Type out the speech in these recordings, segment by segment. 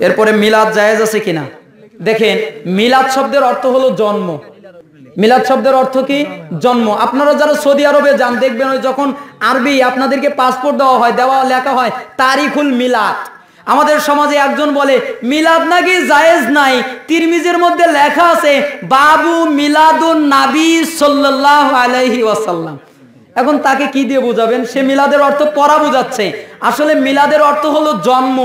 এরপরে মিলাদ জায়েজ আছে কিনা দেখেন, মিলাদ শব্দের অর্থ হলো জন্ম। মিলাদ শব্দের অর্থ কি? জন্ম। আপনারা যারা সৌদি আরবে যান দেখবেন ওই যখন আরবি আপনাদেরকে পাসপোর্ট দেওয়া হয়, লেখা হয় তারিখুল মিলাদ। আমাদের সমাজে একজন বলে মিলাদ নাকি জায়েজ নাই, তিরমিজির মধ্যে লেখা আছে বাবু মিলাদুন নবী সাল্লাল্লাহু আলাইহি ওয়াসাল্লাম। এখন তাকে কি দিয়ে বোঝাবেন? সে মিলাদের অর্থ পড়া বোঝাচ্ছে। আসলে মিলাদের অর্থ হলো জন্ম।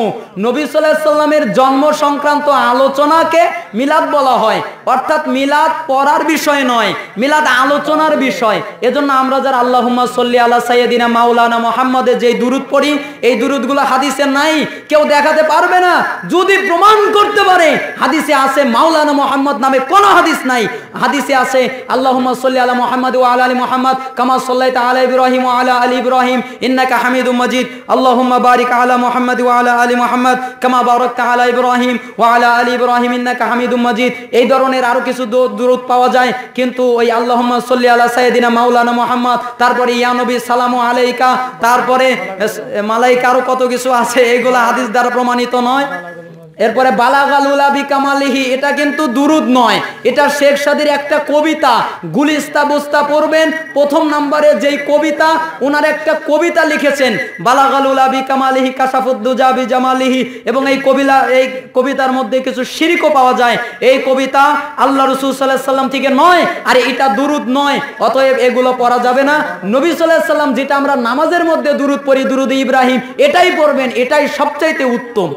নবী সাল্লাল্লাহু আলাইহি ওয়াসাল্লামের জন্ম সংক্রান্ত আলোচনাকে মিলাদ বলা হয়। অর্থাৎ মিলাদ পড়ার বিষয় নয়, মিলাদ আলোচনার বিষয়। এজন্য আমরা যারা আল্লাহুম্মা সাল্লি আলা সাইয়্যিদিনা মাওলানা মুহাম্মাদের যে দুরূদ পড়ি, এই দুরূদগুলো হাদিসে নাই, কেউ দেখাতে পারবে না। যদি প্রমাণ করতে পারে হাদিসে আছে মাওলানা মুহাম্মদ নামে কোনো হাদিস নাই, হাদিসে আছে আল্লাহুম্মা সাল্লি আলা মুহাম্মাদ ওয়া আলা আলি মুহাম্মাদ কামা সাল্লাইতা আলা ইব্রাহিম ওয়া আলা আলি ইব্রাহিম ইন্নাকা হামিদুম মাজিদ। আল্লাহুম্মা বারিক আলা মুহাম্মাদ ওয়া আলা আলি মুহাম্মাদ কামা বারাকতা আলা ইব্রাহিম ওয়া আলা আলি ইব্রাহিম ইন্নাকা হামিদুম মাজিদ। এই ধরনের আরো কিছু দুরূদ পাওয়া যায়, কিন্তু ওই আল্লাহুম্মা সাল্লি আলা সাইয়্যিদিনা মাওলানা মুহাম্মদ, তারপরে ইয়া নবী সালামু আলাইকা, তারপরে মালাইকা, আরো কত কিছু আছে, এগুলা হাদিস দ্বারা প্রমাণিত নয়। এরপরে বালাগাল উলা বিকামালিহি, এটা কিন্তু দুরূদ নয়, এটা শেখ সাদির একটা কবিতা। গুলিস্তা বুস্তা পড়বেন, প্রথম নম্বরে যেই কবিতা, ওনার একটা কবিতা লিখেছেন বালাগাল উলা বিকামালিহি কাশাফুদ্দুজা বিজামালিহি, এবং এই কবিতার মধ্যে কিছু শিরকও পাওয়া যায়। এই কবিতা আল্লাহ রাসূল সাল্লাল্লাহু আলাইহি ওয়াসাল্লাম থেকে নয়, আর এটা দুরূদ নয়, অতএব এগুলো পড়া যাবে না। নবী সাল্লাল্লাহু আলাইহি ওয়াসাল্লাম যেটা আমরা নামাজের মধ্যে দুরূদ পড়ি, দুরূদ ইব্রাহিম, এটাই পড়বেন, এটাই সবচাইতে উত্তম।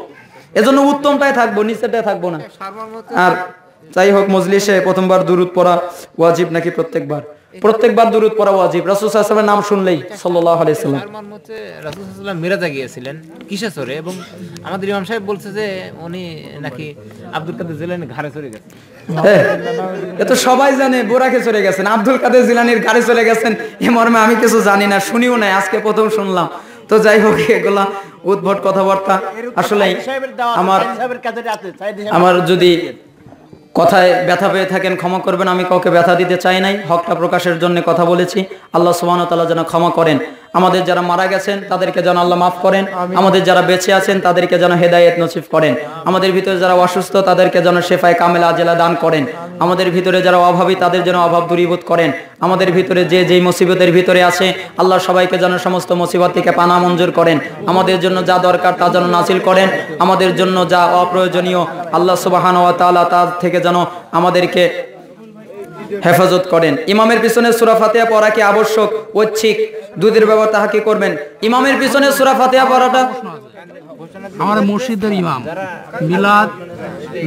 এজন্য উত্তমটাই থাকবো, নিচেটাই থাকবো না। আর যাই হোক, মজলিসে প্রথমবার দুরূদ পড়া ওয়াজিব নাকি প্রত্যেকবার দুরূদ পড়া ওয়াজিব? রাসূল সাল্লাল্লাহু আলাইহি ওয়াসাল্লামের নাম শুনলেই সাল্লাল্লাহু আলাইহি ওয়াসাল্লাম। রাসূল সাল্লাল্লাহু আলাইহি ওয়াসাল্লাম মিরাজে গিয়েছিলেন কিসে চড়ে, এবং আমাদের ইমাম সাহেব বলছে যে উনি নাকি আব্দুল কাদের জিলানীর ঘাড়ে চড়ে গেছেন। এ তো সবাই জানে, বোরাকে চড়ে গেছেন। আব্দুল কাদের জিলানীর ঘাড়ে চলে গেছেন এ মর্মে আমি কিছু জানি না, শুনিও নাই, আজকে প্রথম শুনলাম। তো যাই হোক, এগুলা উদ্ভট কথাবার্তা। আসলে আমার যদি কথায় ব্যথা পেয়ে থাকেন ক্ষমা করবেন, আমি কাউকে ব্যথা দিতে চাই নাই, হকটা প্রকাশের জন্য কথা বলেছি। আল্লাহ সুবহানাহু ওয়া তাআলা যেন ক্ষমা করেন। আমাদের যারা মারা গেছেন তাদেরকে যেন আল্লাহ মাফ করেন, আমাদের যারা বেঁচে আছেন তাদেরকে যেন হেদায়েত নসিব করেন, আমাদের ভিতরে যারা অসুস্থ তাদেরকে যেন শেফায়ে কামেলা আজেলা দান করেন, আমাদের ভিতরে যারা অভাবী তাদের যেন অভাব দূরীভূত করেন, আমাদের ভিতরে যে যেই মুসিবতের ভিতরে আছে আল্লাহ সবাইকে যেন সমস্ত মুসিবত থেকে পানা মঞ্জুর করেন, আমাদের জন্য যা দরকার তা যেন নাসিল করেন, আমাদের জন্য যা অপ্রয়োজনীয় আল্লাহ সুবহানাহু ওয়া তাআলা তার থেকে যেন আমাদেরকে হেফাজত করেন। ইমামের পিছনে সূরা ফাতিহা পড়া কি আবশ্যক, ঐচ্ছিক? দুধের ব্যবস্থা কি করবেন? ইমামের পিছনে সূরা ফাতিহা পড়াটা আমার মসজিদের ইমাম মিলাদ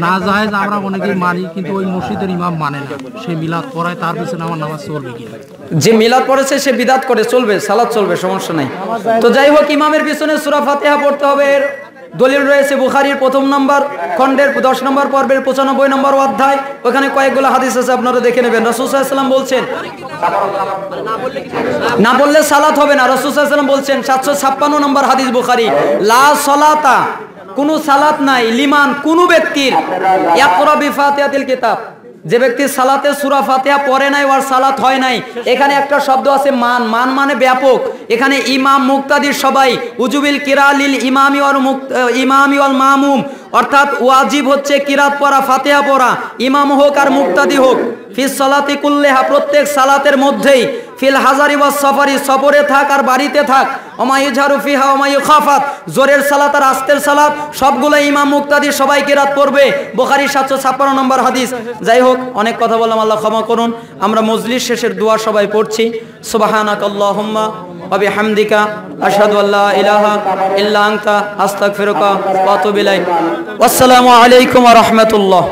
না জায়েজ আমরা অনেকেই মানি, কিন্তু ওই মসজিদের ইমাম মানে না, সে মিলাদ পড়ায়, তার পিছনে আমার নামাজ চলবে কি? যে মিলাদ পড়েছে সে বিদআত করে, চলবে, সালাত চলবে, সমস্যা নাই। তো যাই হোক, ইমামের পিছনে সূরা ফাতিহা পড়তে হবে। দলিল রয়েছে বুখারীর ১ম নম্বর খণ্ডের ১০ নম্বর পর্বের ৯৫ নম্বর অধ্যায়, ওখানে কয়েকগুলো হাদিস আছে, আপনারা দেখে নেবেন। রাসূল সাল্লাল্লাহু আলাইহি ওয়াসাল্লাম বলছেন না বললে সালাত হবে না। রাসূল সাল্লাল্লাহু আলাইহি ওয়াসাল্লাম বলছেন ৭৫৬ নম্বর হাদিস বুখারী, লা সালাতা, কোনো সালাত নাই, লিমান, কোনো ব্যক্তির, ইয়াকরা বিফাতিহাতিল কিতাব, যে ব্যক্তি সালাতে সূরা ফাতিহা পড়ে নাই, ওর সালাত হয় নাই। এখানে একটা শব্দ আছে মান, মান মানে ব্যাপক। এখানে ইমাম মুক্তাদি সবাই, উজুবিল কিরা লিল ইমামি ওয়াল মামুম, অর্থাৎ ওয়াজিব হচ্ছে কিরাত পড়া, ফাতিহা পড়া, ইমাম হোক আর মুক্তাদি হোক। ফিস সালাতি কুল্লিহা, প্রত্যেক সালাতের মধ্যেই, ফিল হাজারি ওয়াস সফারি, সফরে থাক আর বাড়িতে থাক, ওমা ইজহারু ফিহা ওমা ইউখাফাত, জোরের সালাত আর আস্তের সালাত সবগুলো ইমাম মুক্তাদি সবাই কিরাত পড়বে। বুখারী ৭৫৬ নম্বর হাদিস। যাই হোক, অনেক কথা বললাম, আল্লাহ ক্ষমা করুন। আমরা মজলিস শেষের দোয়া সবাই পড়ছি। সুবহানাকাল্লাহুম্মা ওয়া বিহামদিকা আশহাদু আল্লা ইলাহা ইল্লা আনতা আস্তাগফিরুকা ওয়া আতুবু ইলাইক। আসসালামু আলাইকুম ওয়া রাহমাতুল্লাহ।